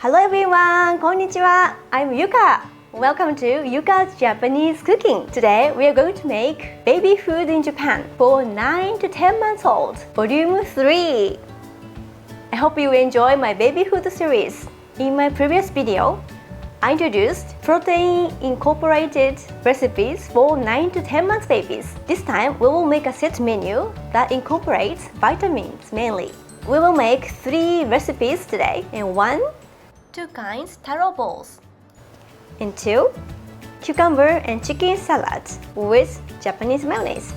Hello everyone, konnichiwa. I'm YUCa. Welcome to YUCa's Japanese cooking. Today we are going to make baby food in Japan for 9 to 10 months old, Volume 3. I hope you enjoy my baby food series. In my previous video, I introduced protein incorporated recipes for 9 to 10 months babies. This time we will make a set menu that incorporates vitamins mainly. We will make 3 recipes today, and 1, 2 kinds Taro Balls, and 2 cucumber and chicken salad with Japanese mayonnaise,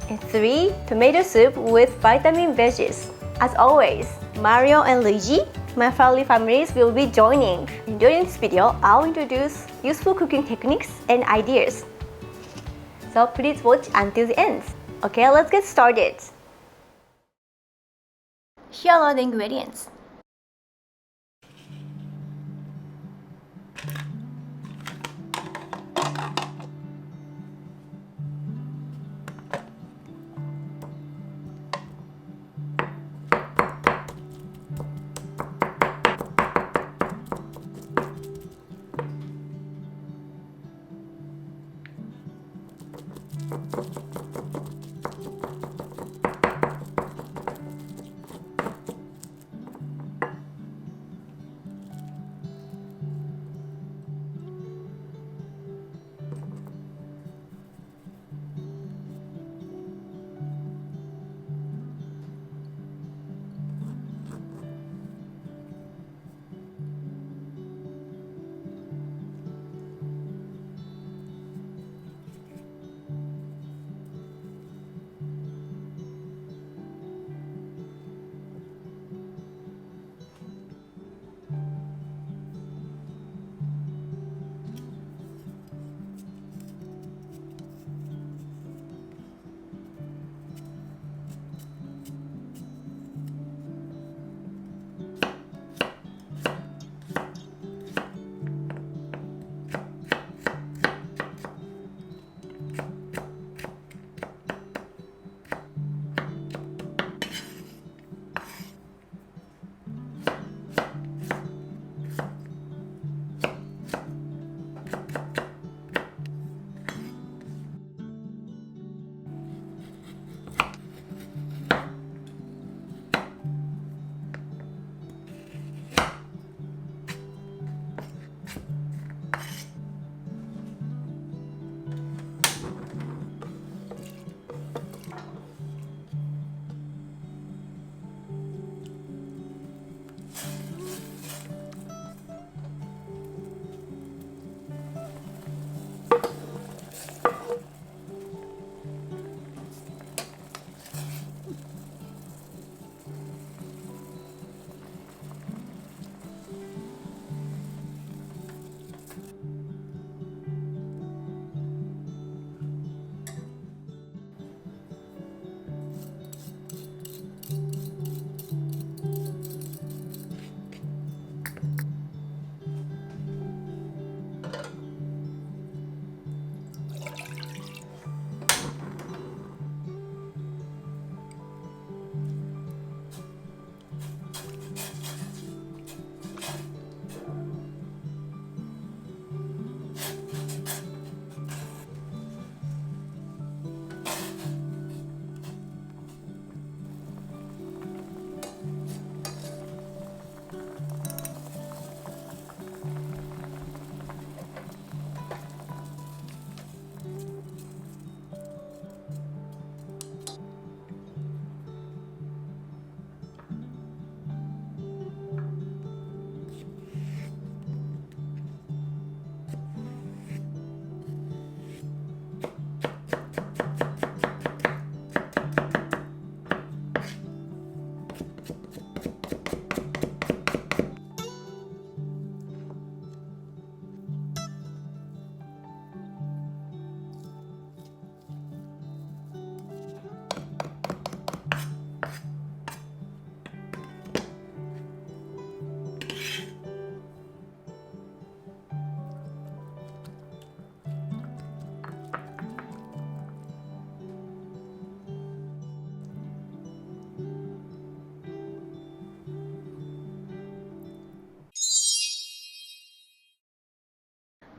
and 3 tomato soup with vitamin veggies. As always, Mario and Luigi, my families will be joining. During this video, I'll introduce useful cooking techniques and ideas. So please watch until the end. Okay, let's get started. Here are the ingredients.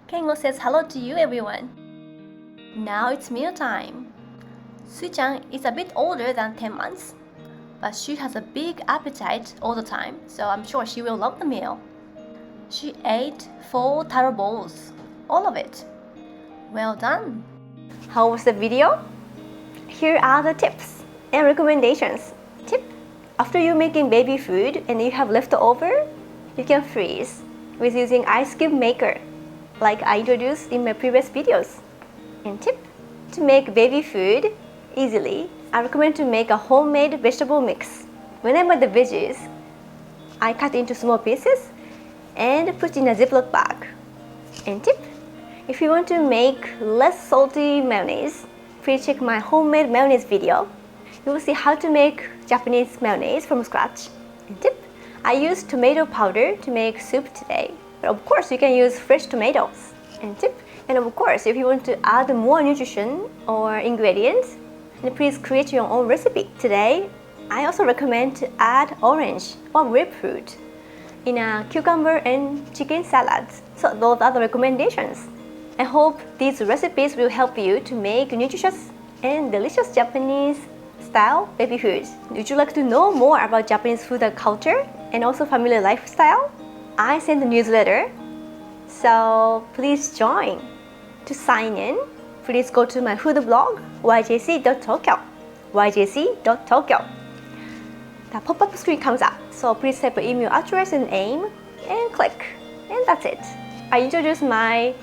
Kengo says hello to you, everyone. Now it's meal time. Sui-chan is a bit older than 10 months, but she has a big appetite all the time, so I'm sure she will love the meal. She ate 4 Taro Balls, all of it. Well done! How was the video? Here are the tips and recommendations. Tip: after you're making baby food and you have leftover, you can freeze with using ice cube maker, like I introduced in my previous videos. And tip: to make baby food easily, I recommend to make a homemade vegetable mix. When I buy the veggies, I cut into small pieces and put in a Ziploc bag. And tip: if you want to make less salty mayonnaise, please check my homemade mayonnaise video. You will see how to make Japanese mayonnaise from scratch. And tip: I used tomato powder to make soup today, but of course you can use fresh tomatoes. And tip: and of course, if you want to add more nutrition or ingredients, then please create your own recipe. Today, I also recommend to add orange or grapefruit in a cucumber and chicken salad. So those are the recommendations. I hope these recipes will help you to make nutritious and delicious Japanese style baby food. Would you like to know more about Japanese food and culture and also family lifestyle? I send a newsletter, so please join. To sign in, please go to my food blog, yjc.tokyo. yjc.tokyo. The pop-up screen comes up, so please type your email address and name and click, and that's it. I introduce my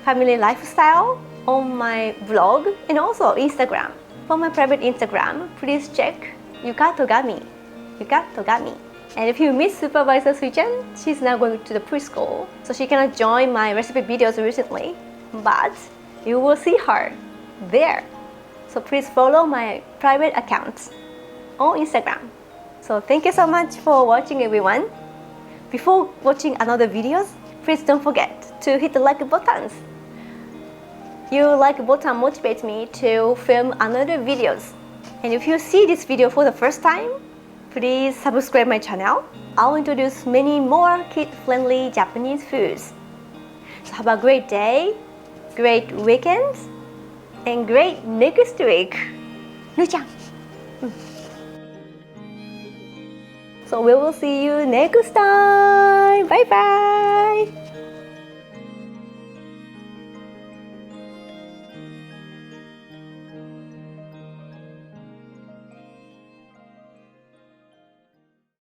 family lifestyle on my blog and also Instagram. For my private Instagram, please check YUCa Togami. YUCa Togami. And if you miss Supervisor Sui-chan, she's now going to the preschool, so she cannot join my recipe videos recently, but you will see her there. So please follow my private accounts on Instagram. So thank you so much for watching, everyone. Before watching another videos, please don't forget to hit the like buttons. Your like button motivates me to film another videos. And if you see this video for the first time, please subscribe my channel. I'll introduce many more kid-friendly Japanese foods. So have a great day, great weekend, and great next week. Luigi. So we will see you next time. Bye bye.